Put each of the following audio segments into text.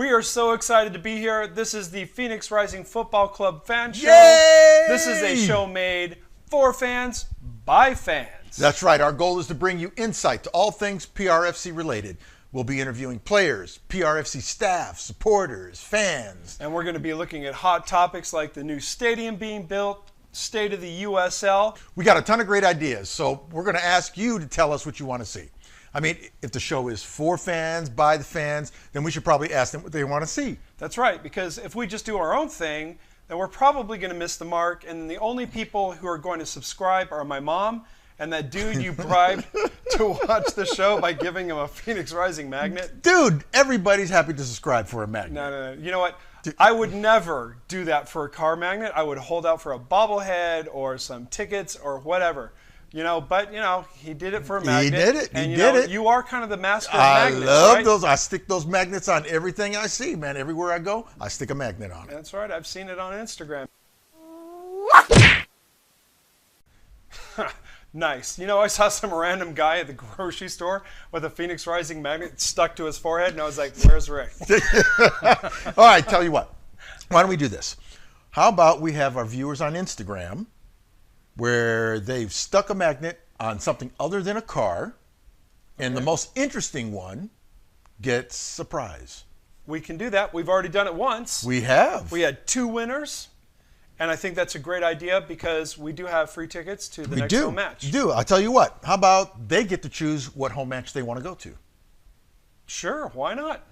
We are so excited to be here. This is the Phoenix Rising Football Club fan show. Yay! This is a show made for fans by fans. That's right. Our goal is to bring you insight to all things PRFC related. We'll be interviewing players, PRFC staff, supporters, fans. And we're going to be looking at hot topics like the new stadium being built, state of the USL. We got a ton of great ideas, so we're going to ask you to tell us what you want to see. I mean, if the show is for fans, by the fans, then we should probably ask them what they want to see. That's right, because if we just do our own thing, then we're probably going to miss the mark, and the only people who are going to subscribe are my mom and that dude you bribed to watch the show by giving him a Phoenix Rising magnet. Dude, everybody's happy to subscribe for a magnet. No. You know what? I would never do that for a car magnet. I would hold out for a bobblehead or some tickets or whatever. But he did it for a magnet. He did it. And he did it. You are kind of the master of I magnets, love right? those. I stick those magnets on everything I see, man. Everywhere I go, I stick a magnet on it. That's right. I've seen it on Instagram. Nice. I saw some random guy at the grocery store with a Phoenix Rising magnet stuck to his forehead, and I was like, where's Rick? All right, tell you what. Why don't we do this? How about we have our viewers on Instagram where they've stuck a magnet on something other than a car, and the most interesting one gets a prize. We can do that. We've already done it once. We have. We had 2 winners. And I think that's a great idea because we do have free tickets to the next home match. We do. I'll tell you what. How about they get to choose what home match they want to go to? Sure. Why not?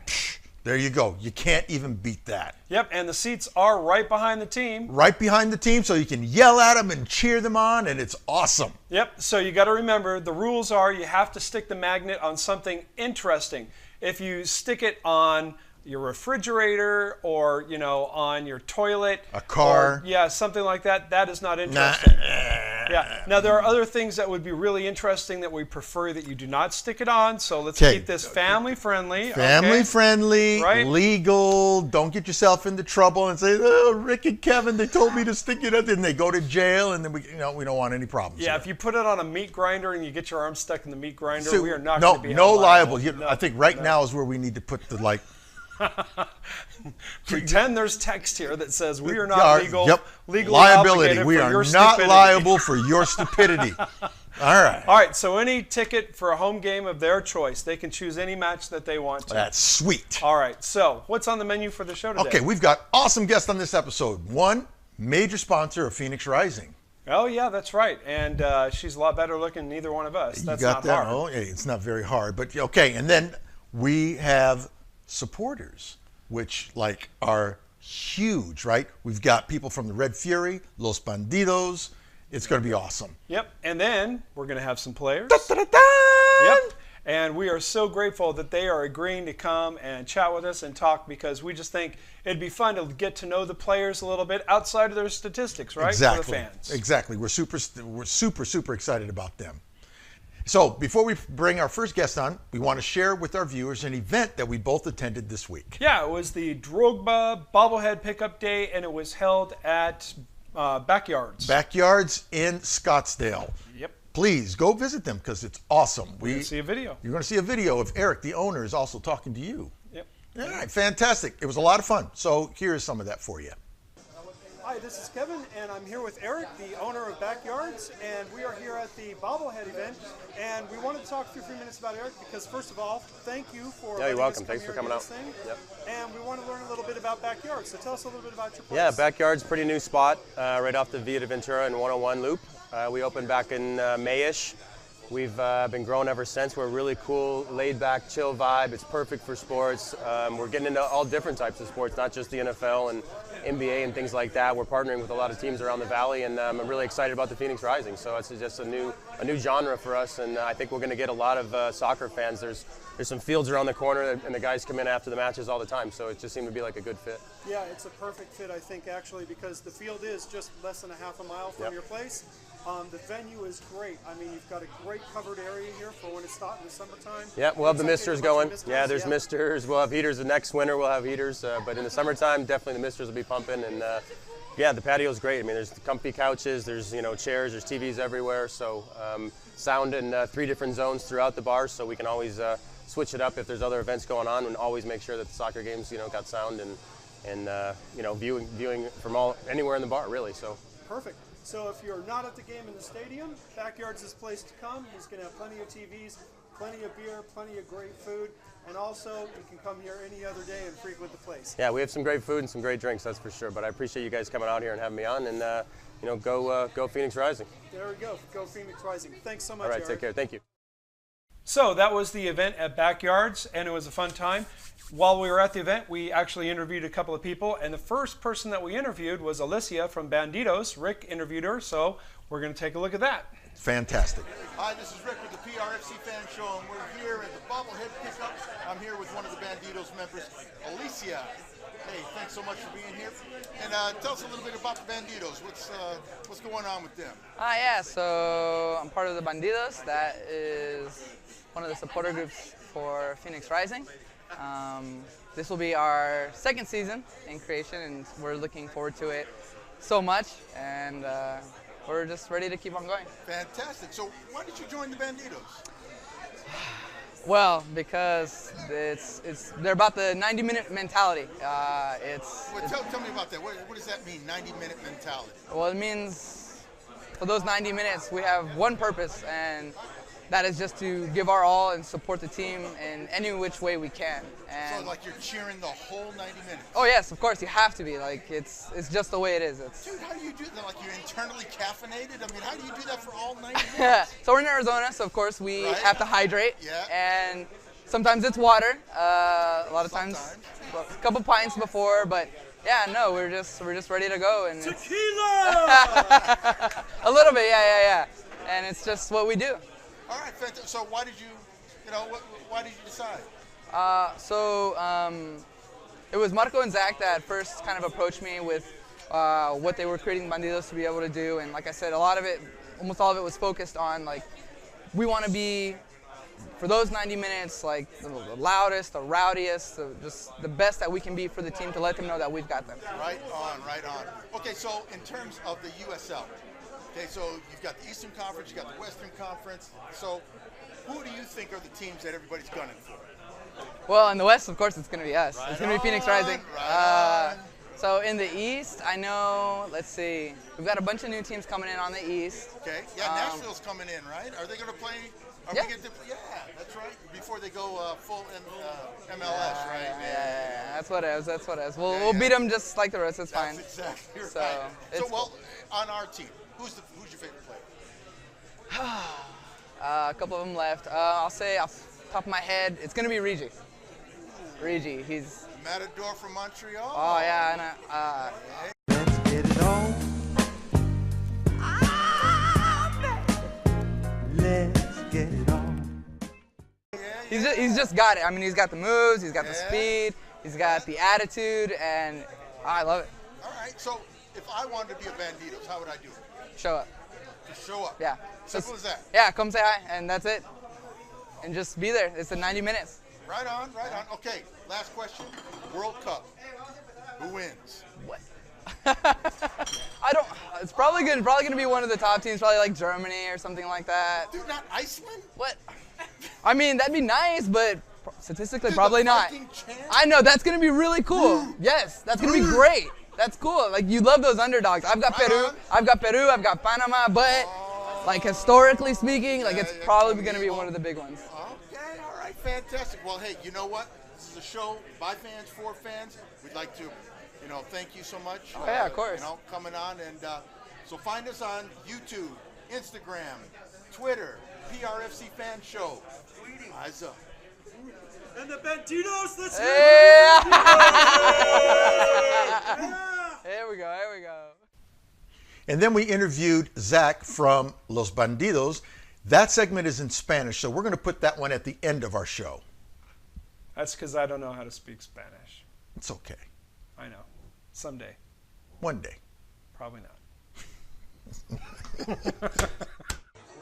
There you go. You can't even beat that. Yep. And the seats are right behind the team. Right behind the team, so you can yell at them and cheer them on, and it's awesome. Yep. So you got to remember the rules are you have to stick the magnet on something interesting. If you stick it on your refrigerator or on your toilet, a car, something like that, that is not interesting. Yeah. Now there are other things that would be really interesting that we prefer that you do not stick it on, so let's keep this family friendly. Family friendly, right? Legal. Don't get yourself into trouble and say, oh, Rick and Kevin, they told me to stick it up, and they go to jail, and then we don't want any problems. Yeah, here. If you put it on a meat grinder and you get your arm stuck in the meat grinder, we are not going to be liable. I think now is where we need to put the pretend there's text here that says we are not legally liability. We are not liable for your stupidity. All right. So any ticket for a home game of their choice, they can choose any match that they want to. That's sweet. All right. So what's on the menu for the show today? Okay, we've got awesome guests on this episode. One major sponsor of Phoenix Rising. Oh yeah, that's right. And she's a lot better looking than either one of us. That's not hard. Oh, hey, it's not very hard, but okay. And then we have supporters, which are huge, right? We've got people from the Red Fury, Los Bandidos. It's going to be awesome. Yep. And then we're going to have some players. Yep. And we are so grateful that they are agreeing to come and chat with us and talk because we just think it'd be fun to get to know the players a little bit outside of their statistics, right? Exactly. For the fans. Exactly. We're super excited about them. So before we bring our first guest on, we want to share with our viewers an event that we both attended this week. Yeah, it was the Drogba Bobblehead Pickup Day, and it was held at Backyards. Backyards in Scottsdale. Yep. Please go visit them because it's awesome. We're going to see a video. You're going to see a video of Eric, the owner, is also talking to you. Yep. All right, fantastic. It was a lot of fun. So here's some of that for you. Hi, this is Kevin, and I'm here with Eric, the owner of Backyards, and we are here at the Bobblehead event, and we wanted to talk for a few minutes about Eric because, first of all, thank you for you're welcome. Thanks for coming out. Yep. And we want to learn a little bit about Backyards, so tell us a little bit about your place. Yeah, Backyards, pretty new spot, right off the Via de Ventura and 101 loop. We opened back in May-ish. We've been growing ever since. We're a really cool, laid-back, chill vibe. It's perfect for sports. We're getting into all different types of sports, not just the NFL and NBA and things like that. We're partnering with a lot of teams around the valley, and I'm really excited about the Phoenix Rising. So it's just a new genre for us, and I think we're going to get a lot of soccer fans. There's some fields around the corner, and the guys come in after the matches all the time. So it just seemed to be like a good fit. Yeah, it's a perfect fit, I think, actually, because the field is just less than a half a mile from your place. The venue is great. I mean, you've got a great covered area here for when it's not in the summertime. Yeah, we'll have the misters going. Yeah, there's misters. We'll have heaters. The next winter we'll have heaters. But in the summertime, definitely the misters will be pumping. And yeah, the patio's great. I mean, there's comfy couches. There's chairs. There's TVs everywhere. So sound in 3 different zones throughout the bar, so we can always switch it up if there's other events going on, and always make sure that the soccer games, got sound and viewing from anywhere in the bar, really. So Perfect. So if you're not at the game in the stadium, Backyards is the place to come. He's going to have plenty of TVs, plenty of beer, plenty of great food, and also you can come here any other day and frequent the place. yeah, we have some great food and some great drinks, that's for sure. But I appreciate you guys coming out here and having me on, and go Phoenix Rising. There we go. Go Phoenix Rising. Thanks so much, All right, Eric. take care. Thank you. So that was the event at Backyards, and it was a fun time. While we were at the event, we actually interviewed a couple of people, and the first person that we interviewed was Alicia from Bandidos. Rick interviewed her, so we're going to take a look at that. Fantastic. Hi, this is Rick with the PRFC Fan Show, and we're here at the Bobblehead Pickup. I'm here with one of the Bandidos members, Alicia. Hey, thanks so much for being here. And tell us a little bit about the Bandidos. What's going on with them? Yeah, so I'm part of the Bandidos. That is one of the supporter groups for Phoenix Rising. This will be our second season in creation, and we're looking forward to it so much, and we're just ready to keep on going. Fantastic. So why did you join the Bandidos? Well, because they're about the 90-minute mentality. Well, tell me about that. What does that mean, 90-minute mentality? Well, it means for those 90 minutes we have one purpose, and that is just to give our all and support the team in any which way we can. And So like you're cheering the whole 90 minutes? oh yes, of course, you have to be. Like it's just the way it is. Dude, how do you do that? Like you're internally caffeinated? I mean, how do you do that for all 90 minutes? So we're in Arizona, so of course we Right. have to hydrate. Yeah. And sometimes it's water. A lot of times, well, a couple pints before, but yeah, no, we're just ready to go. And Tequila! a little bit, yeah. And it's just what we do. All right, fantastic. So why did you why did you decide? It was Marco and Zach that first kind of approached me with what they were creating Bandidos to be able to do, and like I said, almost all of it was focused on like we want to be for those 90 minutes like the loudest, the rowdiest, just the best that we can be for the team to let them know that we've got them. Right on, right on. Okay, so in terms of the USL, okay, so you've got the Eastern Conference, you've got the Western Conference. So who do you think are the teams that everybody's gunning for? Well, in the West, of course, it's going to be us. Right It's going to be Phoenix Rising. Right on. So in the East, I know, let's see, we've got a bunch of new teams coming in on the East. Okay, yeah, Nashville's coming in, right? Are they going to play? Yeah. Yeah, that's right. Before they go full MLS, right? Yeah, that's what it is. That's what it is. We'll Yeah. beat them just like the rest. It's fine. That's exactly right. So, So, it's well, on our team, who's your favorite player? A couple of them left. I'll say off the top of my head, it's going to be Regi. Regi, he's. Matador from Montreal. Oh yeah, and Let's get it on. Let's get it on. he's just got it. I mean, he's got the moves, he's got the Yeah. speed, he's got the attitude, and I love it. All right. So, if I wanted to be a Bandidos, how would I do it? Show up. Just show up. Yeah. Simple as that. Yeah, come say hi, and that's it. And just be there. It's the 90 minutes. Right on, right on. Okay, last question. World Cup. Who wins? What? I don't. It's probably gonna be one of the top teams, probably like Germany or something like that. Dude, not Iceland? What? I mean, that'd be nice, but statistically, Dude, probably the not. Viking chant? I know that's gonna be really cool. Yes, that's gonna be great. That's cool. Like you love those underdogs. I've got Right Peru. on. I've got Panama, but like historically speaking, like it's yeah, probably gonna be amigo. one of the big ones. Okay, all right, fantastic. Well, hey, you know what? This is a show by fans, for fans. We'd like to, thank you so much. Oh, yeah, of course. Coming on. And so find us on YouTube, Instagram, Twitter, PRFC Fan Show. Eyes up. And the Bandidos, let's Yeah. Here we go. Here we go. And then we interviewed Zach from Los Bandidos. That segment is in Spanish, so we're going to put that one at the end of our show. That's because I don't know how to speak Spanish. It's okay. I know. Someday. One day. Probably not.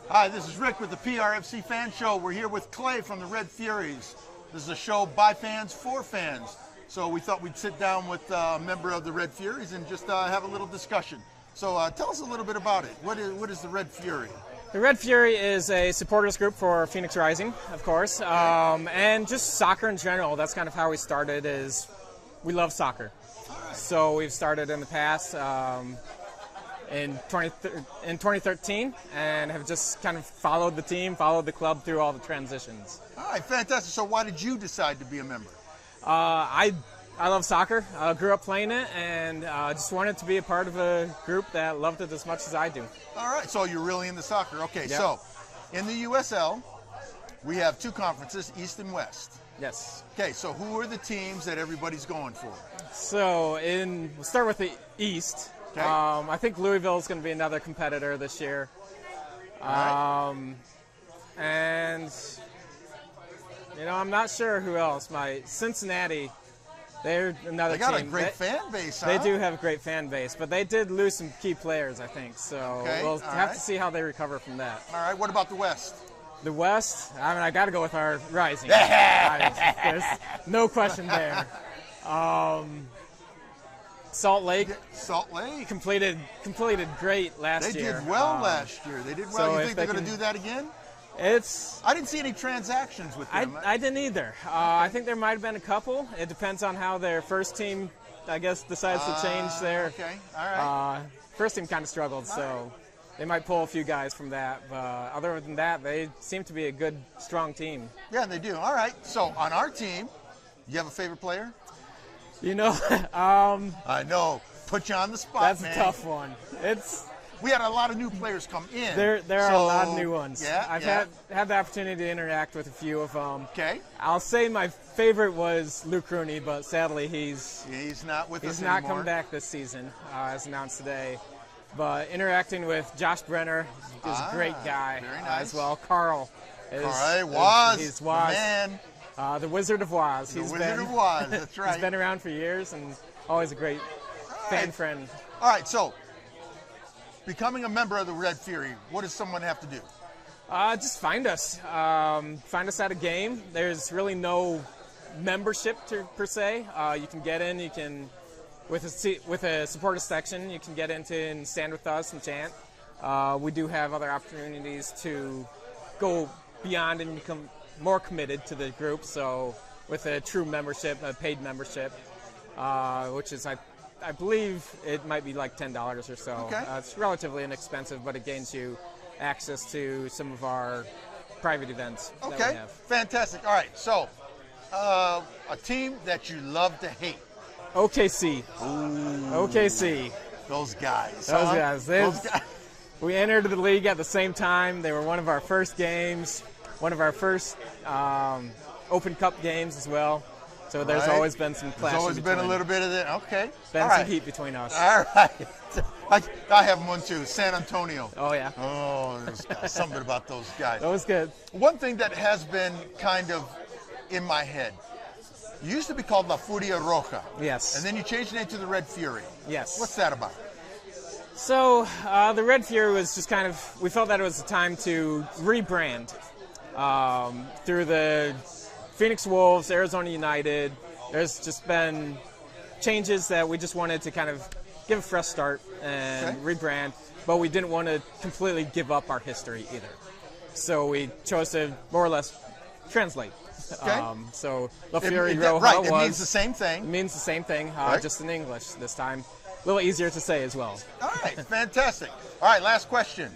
Hi, this is Rick with the PRFC Fan Show. We're here with Clay from the Red Furies. This is a show by fans, for fans. So we thought we'd sit down with a member of the Red Furies and just have a little discussion. So tell us a little bit about it. What is the Red Fury? The Red Fury is a supporters group for Phoenix Rising, of course, and just soccer in general. That's kind of how we started. Is we love soccer, so we've started in the past in 2013, and have just kind of followed the team, followed the club through all the transitions. All right, fantastic. So why did you decide to be a member? I love soccer. I grew up playing it, and just wanted to be a part of a group that loved it as much as I do. All right, so you're really into soccer. Okay, Yep. So in the USL, we have two conferences, East and West. Yes. Okay, so who are the teams that everybody's going for? So we'll start with the East. Okay. I think Louisville is going to be another competitor this year. And I'm not sure who else. Cincinnati. They're another They got team. a great fan base, huh? They do have a great fan base, but they did lose some key players, I think. So Okay, we'll all have right. to see how they recover from that. All right, what about the West? The West, I got to go with our Rising. There's no question there. Salt Lake Salt Lake. completed great last They year. did well last year. They did well. so You if think they're they going to can- do that again? It's I didn't see any transactions with them. I didn't either. I think there might have been a couple. It depends on how their first team, I guess, decides to change their. Okay, all right. First team kind of struggled, so they might pull a few guys from that. But other than that, they seem to be a good, strong team. Yeah, they do. All right. So on our team, you have a favorite player? I know. Put you on the spot, That's man. a tough one. We had a lot of new players come in. There are a lot of So, new ones. Yeah, I've yeah. had the opportunity to interact with a few of them. Okay. I'll say my favorite was Luke Rooney, but sadly he's not with us He's not anymore. coming back this season, as announced today. But interacting with Josh Berner is a great guy very nice. as well. Carl. All right, Waz, He's the Waz. man. The Wizard of Waz. The Wizard of Waz, that's right. He's been around for years and always a great fan friend. All right, so becoming a member of the Red Fury, what does someone have to do? Just find us. Find us at a game. There's really no membership per se. You can get in. You can, with a supporter section, you can get into and stand with us and chant. We do have other opportunities to go beyond and become more committed to the group. So with a true membership, a paid membership, which is I believe it might be like $10 or so. Okay. It's relatively inexpensive, but it gains you access to some of our private events that we Okay, have. fantastic. All right, so a team that you love to hate. OKC. OKC. Those guys. Those huh? guys. Those guys. We entered the league at the same time. They were one of our first games, one of our first Open Cup games as well. So there's Right. always been some clash. There's always been a little bit of that. Okay. Been All some right. heat between us. All right. I have one too, San Antonio. Oh, yeah. Oh, those guys. Something about those guys. That was good. One thing that has been kind of in my head, you used to be called La Furia Roja. Yes. And then you changed the name to the Red Fury. Yes. What's that about? So the Red Fury was just kind of, we felt that it was the time to rebrand through the Phoenix Wolves, Arizona United. There's just been changes that we just wanted to kind of give a fresh start and rebrand, but we didn't want to completely give up our history either. So we chose to more or less translate. Okay. So La Fury Roja right, was, it means the same it thing. means the same thing, Right. just in English this time. A little easier to say as well. All right, fantastic. All right, last question.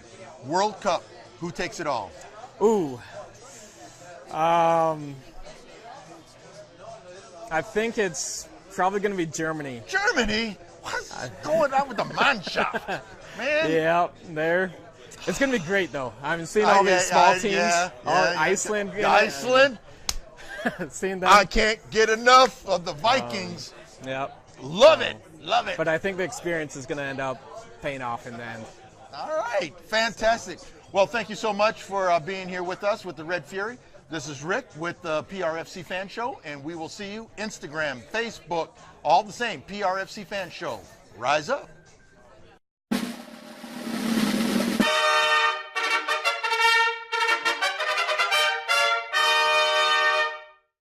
World Cup, who takes it all? Ooh. I think it's probably going to be Germany. Germany? What's going on with the Mannschaft? Man. Yeah, there. It's going to be great, though. I've seen all these small teams. Iceland. Iceland? Seeing them. I can't get enough of the Vikings. Yep. Love it. Love it. But I think the experience is going to end up paying off in the end. All right, fantastic. Well, thank you so much for being here with us with the Red Fury. This is Rick with the PRFC Fan Show, and we will see you Instagram, Facebook, all the same, PRFC Fan Show. Rise up.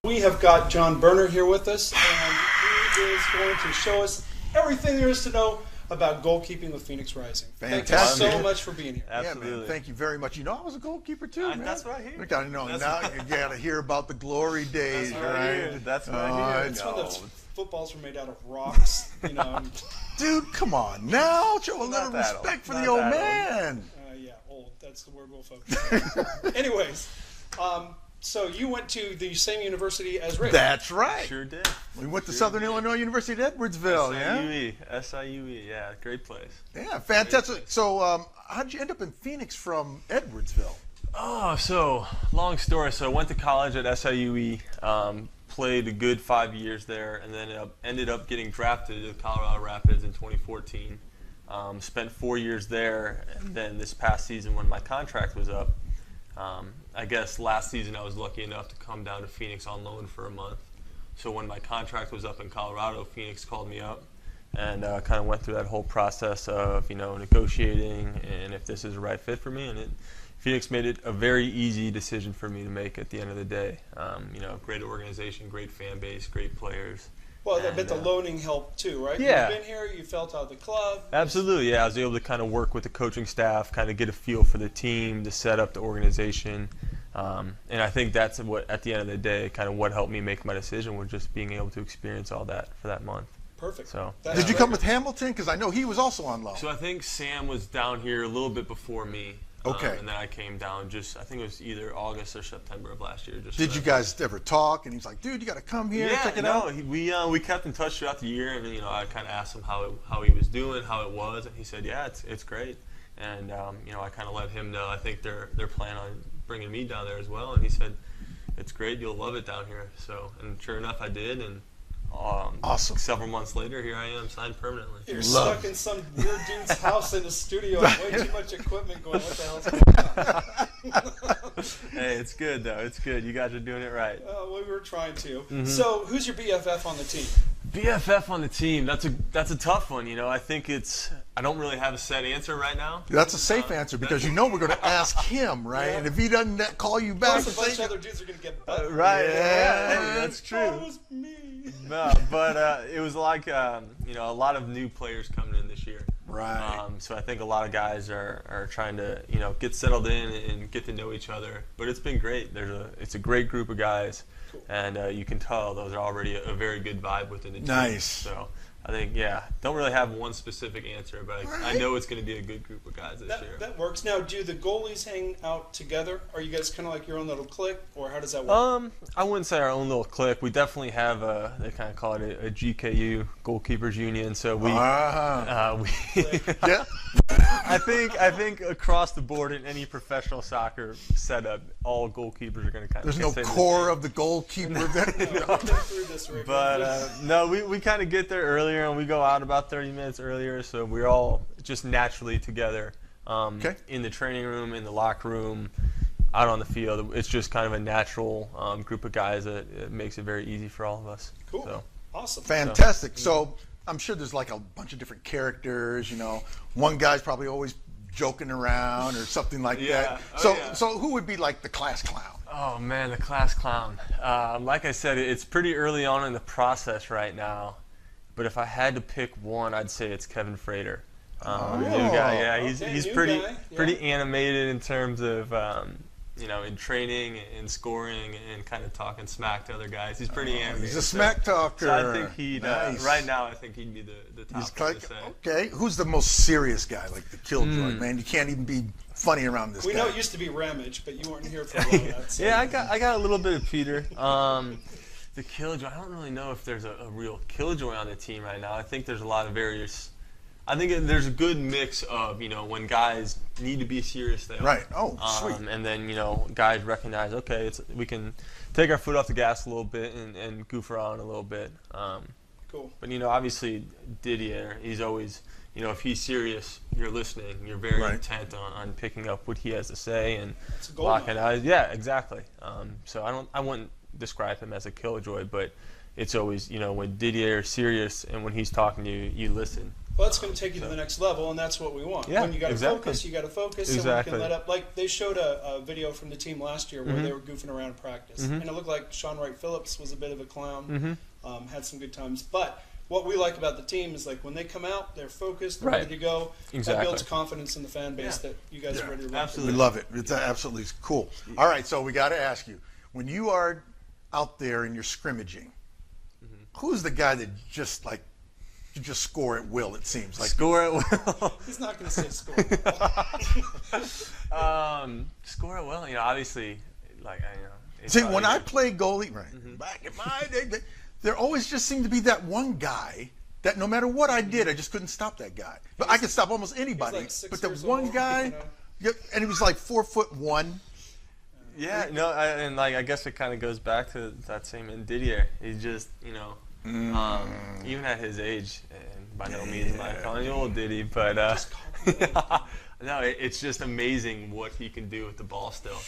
We have got John Berner here with us, and he is going to show us everything there is to know about goalkeeping with Phoenix Rising. Fantastic. Thank you so much for being here. Absolutely. Yeah, man. Thank you very much. You know, I was a goalkeeper too, man. That's what I hear. You gotta know. Now you gotta hear about the glory days, That's what I right? hear. That's what I hear. It's when those footballs were made out of rocks, you know. And, Dude, come on now. Show a little that respect for old. the Not old that man. yeah, old. That's the word we'll focus on. Anyways, so you went to the same university as Rick. That's right. Sure did. We went to Southern Illinois University at Edwardsville, yeah? SIUE, yeah, great place. Yeah, fantastic. So, how did you end up in Phoenix from Edwardsville? Oh, so long story. So I went to college at SIUE, played a good 5 years there, and then ended up getting drafted to Colorado Rapids in 2014. Spent 4 years there, and then this past season when my contract was up, I guess last season I was lucky enough to come down to Phoenix on loan for a month. So when my contract was up in Colorado, Phoenix called me up and kind of went through that whole process of, negotiating and if this is the right fit for me. And Phoenix made it a very easy decision for me to make at the end of the day. Great organization, great fan base, great players. Well, I bet the loaning helped too, right? Yeah. You've been here, you felt out of the club. Absolutely, yeah. I was able to kind of work with the coaching staff, kind of get a feel for the team, the setup, the organization. And I think that's what, at the end of the day, kind of what helped me make my decision was just being able to experience all that for that month. Perfect. So, Did you come with Hamilton? Because I know he was also on loan. So I think Sam was down here a little bit before me. Okay. And then I came down I think it was either August or September of last year. Did you guys ever talk? And he's like, dude, you got to come here, check it out. We kept in touch throughout the year, and I kind of asked him how he was doing, how it was, and he said, yeah, it's great. And I kind of let him know. I think they're planning on bringing me down there as well, and he said, it's great, you'll love it down here. So, and sure enough, I did, and awesome. Several months later, here I am, signed permanently. You're stuck in some weird dude's house in the studio with way too much equipment going. What the hell's going on? Hey, it's good though. It's good. You guys are doing it right. We were trying to. Mm-hmm. So, who's your BFF on the team? BFF on the team. That's a tough one. I think I don't really have a set answer right now. That's a safe answer because we're going to ask him, right? Yeah. And if he doesn't call you back, plus a bunch of other dudes are going to get butt. Right? Yeah, that's true. That was me. No, but it was like a lot of new players coming in this year. Right. So I think a lot of guys are trying to get settled in and get to know each other. But it's been great. It's a great group of guys, cool. And you can tell those are already a very good vibe within the team. Nice. So I think don't really have one specific answer, but I know it's going to be a good group of guys this year. That works. Now, do the goalies hang out together? Are you guys kind of like your own little clique, or how does that work? I wouldn't say our own little clique. We definitely have they kind of call it a GKU, Goalkeepers Union. So we yeah. I think across the board in any professional soccer setup, all goalkeepers are going to kind of. There's no core of the goalkeeper. But no, we kind of get there earlier and we go out about 30 minutes earlier, so we're all just naturally together in the training room, in the locker room, out on the field. It's just kind of a natural group of guys that it makes it very easy for all of us. Cool. So. Awesome. Fantastic. So I'm sure there's like a bunch of different characters. One guy's probably always joking around or something like that. So who would be like the class clown? Oh man, the class clown. Like I said, it's pretty early on in the process right now. But if I had to pick one, I'd say it's Kevin Frater. New guy. Yeah, he's pretty animated in terms of in training and scoring and kind of talking smack to other guys. He's pretty animated. He's a smack talker. So I think he'd right now. I think he'd be the top one to say. Okay, who's the most serious guy? Like the killjoy, man. You can't even be funny around this guy. We know it used to be Ramage, but you weren't here for a while. Yeah, I got a little bit of Peter. The killjoy. I don't really know if there's a real killjoy on the team right now. I think there's a lot of various. I think there's a good mix of when guys need to be serious, they are. Right. Oh, sweet. And then guys recognize we can take our foot off the gas a little bit and goof around a little bit. Cool. But obviously Didier, he's always if he's serious, you're listening. You're very intent on picking up what he has to say and locking eyes. Yeah, exactly. So I wouldn't describe him as a killjoy, but it's always when Didier is serious and when he's talking to you, you listen. Well, that's going to take you to the next level, and that's what we want. Yeah, when you got to focus, you got to focus, exactly. and we can let up. Like they showed a video from the team last year where they were goofing around in practice, and it looked like Sean Wright Phillips was a bit of a clown, had some good times. But what we like about the team is like when they come out, they're focused, they're Right. ready to go. Exactly. That builds confidence in the fan base that you guys are ready to run. Absolutely. We love it. It's absolutely cool. All right, so we got to ask you, when you are out there and you're scrimmaging, who's the guy that just like you just score at will? It seems like Score at will. He's not going to say score. Score at will. You know, obviously, like I know. it's See, probably when I good. played goalie, back in my day, there always just seemed to be that one guy that no matter what I did, I just couldn't stop that guy. But I could stop almost anybody. like 6 But the years one old, guy, you know? yeah, and he was like 4'1". Yeah, no, and like I guess it kind of goes back to that same Didier. He's just, you know, even at his age, and by no means am I calling you old Diddy, but no, it's just amazing what he can do with the ball still,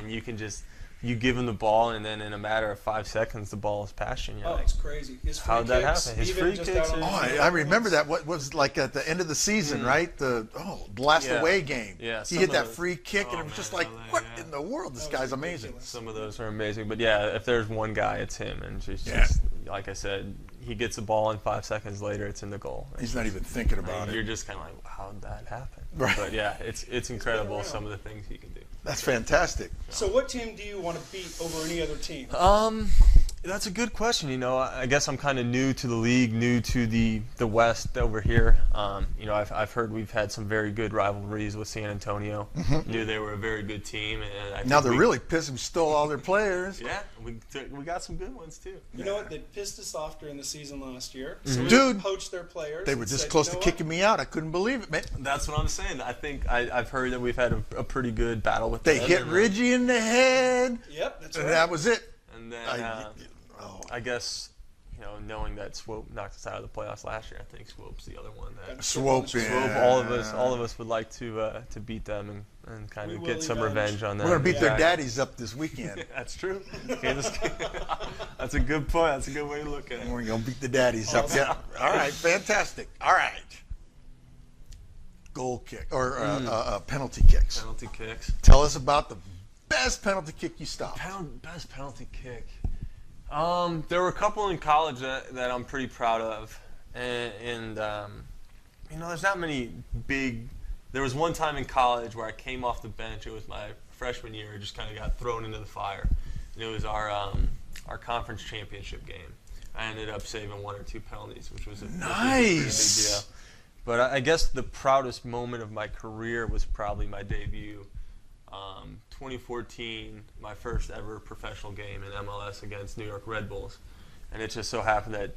and you give him the ball, and then in a matter of 5 seconds, the ball is past you. And you're Oh, like, it's crazy. His free how'd that kicks, happen? His even free just kicks out on are- the Oh, field. I remember that. What was like at the end of the season, right? The last Yeah. away game. Yeah, he some hit of that those- free kick, and Oh, it was just man, like, LA, what yeah. in the world? This That was guy's amazing. ridiculous. some of those are amazing, but yeah, if there's one guy, it's him, and just like I said, he gets the ball, and 5 seconds later, it's in the goal. He's not even thinking about You're it. just kind of like, how'd that happen? Right. But yeah, it's incredible around. some of the things he can do. That's fantastic. So what team do you want to beat over any other team? That's a good question. You know, I guess I'm kind of new to the league, new to the West over here. You know, I've heard we've had some very good rivalries with San Antonio. Knew they were a very good team, and I Now think they're really pissed. We stole all their players. yeah, we got some good ones too. You know what? They pissed us off during the season last year. So we Dude, poached their players. They were and this said, close you to know kicking me out. I couldn't believe it, man. That's what I'm saying. I think I've heard that we've had a pretty good battle with They them. hit and, Reggie in the head, What? Yep, that's and right. that was it. And then Oh. I guess, you know, knowing that Swope knocked us out of the playoffs last year, I think Swope's the other one that Swope, Swope, yeah. all of us would like to beat them and kind We of will get some revenge. revenge on them. We're gonna beat their Exactly. daddies up this weekend. That's true. That's a good point. That's a good way to look at it. We're gonna beat the daddies up. Yeah. All right. Fantastic. All right. Goal kick or penalty kicks. Penalty kicks. Tell us about the best penalty kick you stopped. Best penalty kick. There were a couple in college that I'm pretty proud of, and you know, there's not many big. There was one time in college where I came off the bench. It was my freshman year. I just kind of got thrown into the fire, and it was our conference championship game. I ended up saving 1 or 2 penalties, which was a pretty big Nice. deal. But I guess the proudest moment of my career was probably my debut. 2014, my first ever professional game in MLS against New York Red Bulls, and it just so happened that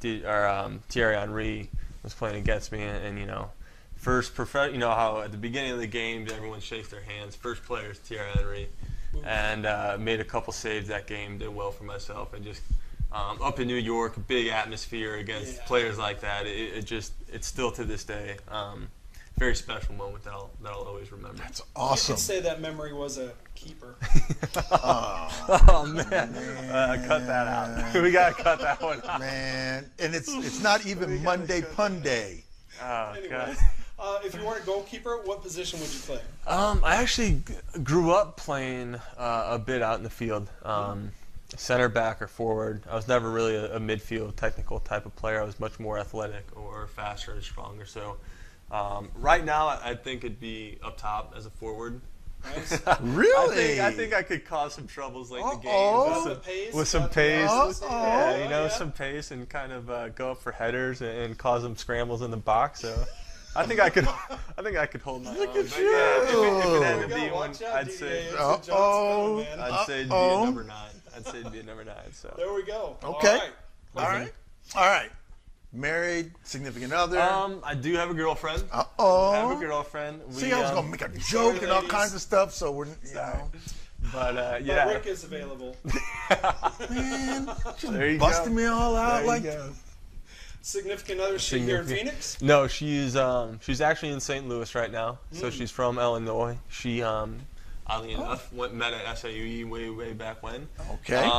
Thierry Henry was playing against me, and you know, you know how at the beginning of the game everyone shakes their hands. First player is Thierry Henry, and made a couple saves that game. Did well for myself, and just up in New York, big atmosphere against players like that. It's still to this day. Very special moment that I'll always remember. That's You awesome. could say that memory was a keeper. Oh man, cut that out. We gotta cut that one out. Man, and it's not even Monday Pun Day. Oh Anyway, god. if you weren't a goalkeeper, what position would you play? I actually grew up playing a bit out in the field, center back or forward. I was never really a midfield technical type of player. I was much more athletic or faster and stronger. So right now, I think it'd be up top as a forward. Nice. Really? I think I could cause some troubles late in the Uh-oh. game with some pace. Uh-oh. Yeah, you know, some pace and kind of go up for headers and cause them scrambles in the box. So I think I could hold my own. Look at But yeah, if it had to Yeah, be one, watch out, I'd DDA. say It's a John Uh-oh. Smith, man. I'd say it'd be a number 9. I'd say it'd be a number 9. So There we go. Okay. All right. All right. Married, significant other. I do have a girlfriend. I have a Uh-oh. girlfriend. See, I was gonna make a joke and all ladies. kinds of stuff, so we're yeah. But But yeah. Rick is available. Man, There you busting go. me all out There you like go. Significant other, she here in Phoenix? No, she's actually in St. Louis right now. So she's from Illinois. She oddly enough met at SIUE way back when. Okay.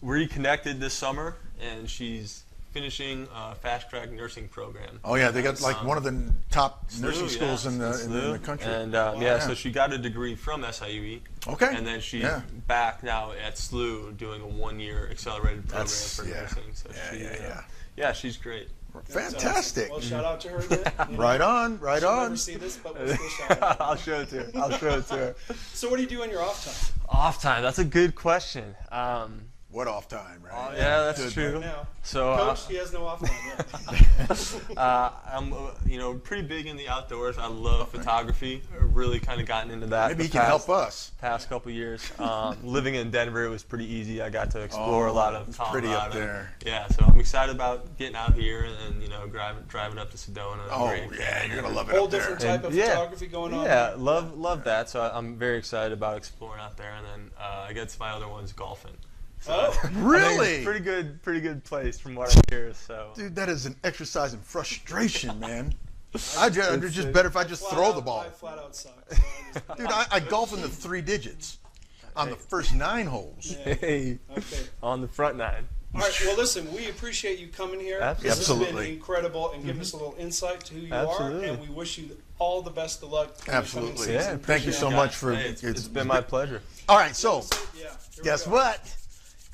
Reconnected this summer, and she's finishing a fast track nursing program. Oh yeah, they got like one of the top nursing SLU, schools yeah. in the SLU. country. And Yeah. so she got a degree from SIUE. Okay. And then she's Yeah. back now at SLU doing a 1-year accelerated program That's- for yeah. nursing. So Yeah, she, yeah. yeah, she's great. Fantastic. Well, shout out to her then. Right on, right She'll on. never see this, but we'll still shout out. I'll show it to her. I'll show it to her. So what do you do in your off time? Off time. That's a good question. What off time, right? Yeah, that's true. Right now. So, Coach, he has no off time. Yeah. I'm, pretty big in the outdoors. I love photography. I've really kind of gotten into that. Maybe he can help us. Past couple years. Living in Denver, it was pretty easy. I got to explore a lot of it's Colorado. pretty up there. Yeah, so I'm excited about getting out here and driving up to Sedona. Oh yeah, you're gonna love it Whole up there. different type of photography going on. Yeah, love that. So I'm very excited about exploring out there. And then I guess my other one's golfing. So Really? Pretty good place from what I hear. So, Dude, that is an exercise in frustration, man. It's just better if I just throw the ball. I flat out suck. So Dude, I golf in the 3 digits on the first 9 holes. hey, okay. on the front 9. All right. Well, listen, we appreciate you coming here. Absolutely. This has been Absolutely. incredible and giving us a little insight to who you Absolutely. are, and we wish you all the best of luck. in the coming Absolutely. season. Thank you so much for It's been my pleasure. All right, so Yeah. Here we guess go. what?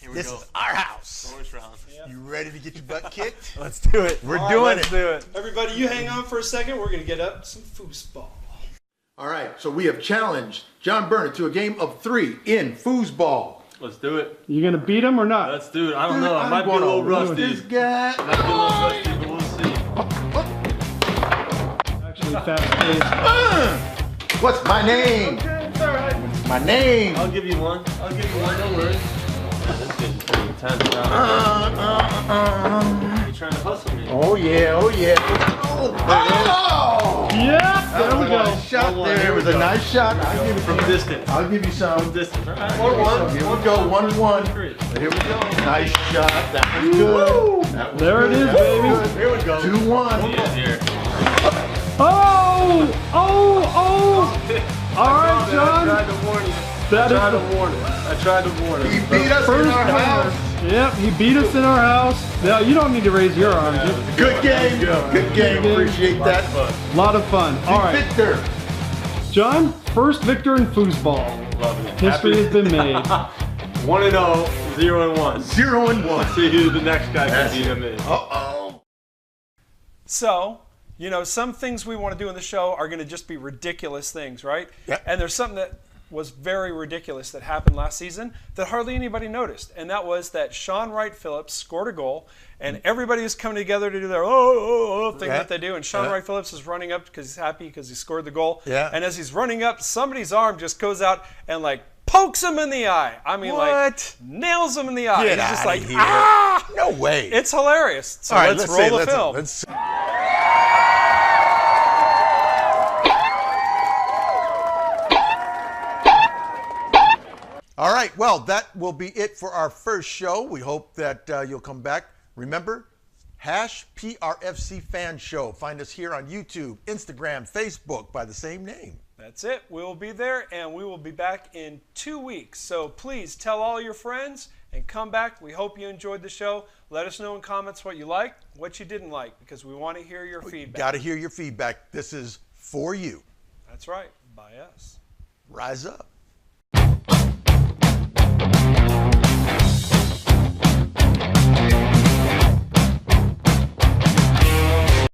Here we This go. is our house. Bonus round. You ready to get your butt kicked? Let's do it. We're All doing right, it. Do it. Everybody, you hang on for a second. We're going to get up some foosball. All right, so we have challenged John Berner to a game of 3 in foosball. Let's do it. You going to beat him or not? Let's do it. I don't know. I might be a little rusty. This guy. Might be a little rusty, but we'll see. Actually, fast paced. What's my name? My name. I'll give you one. No worries. This is pretty intense now. You trying to hustle me? Oh yeah, oh yeah. Oh! Yeah, there we go. Nice shot there. It was a nice shot. I'll give you From distance. I'll give you some. Distance. All right. 1-1. Here we go. 1-1. Here we go. Nice shot. That was good. That was There it good. is, That was baby. good. Here we go. 2-1. Yeah, here. Oh! All right, John. I tried to warn you. That is I tried to warn He you. beat us in our house. Yep, he beat us in our house. Now, you don't need to raise your arms. Good game. Good game. Appreciate that. A lot of fun. All right, Victor. John, first victor in foosball. Love it. History has been made. 1-0, 0-1. 0-1. See who the next guy can beat him is. Uh-oh. So, some things we want to do in the show are going to just be ridiculous things, right? Yep. And there's something that was very ridiculous that happened last season that hardly anybody noticed, and that was that Sean Wright Phillips scored a goal, and everybody is coming together to do their thing that they do, and Sean Wright Phillips is running up because he's happy because he scored the goal. Yeah. And as he's running up, somebody's arm just goes out and pokes him in the eye. I mean, What? nails him in the eye. Get It's just outta like, here. ah! No way. It's hilarious. So All right, let's roll the film. Let's All right, well, that will be it for our first show. We hope that you'll come back. Remember, #PRFC Fan Show. Find us here on YouTube, Instagram, Facebook by the same name. That's it. We'll be there, and we will be back in 2 weeks. So please tell all your friends and come back. We hope you enjoyed the show. Let us know in comments what you liked, what you didn't like, because we want to hear your feedback. Got to hear your feedback. This is for you. That's right. By us. Rise up.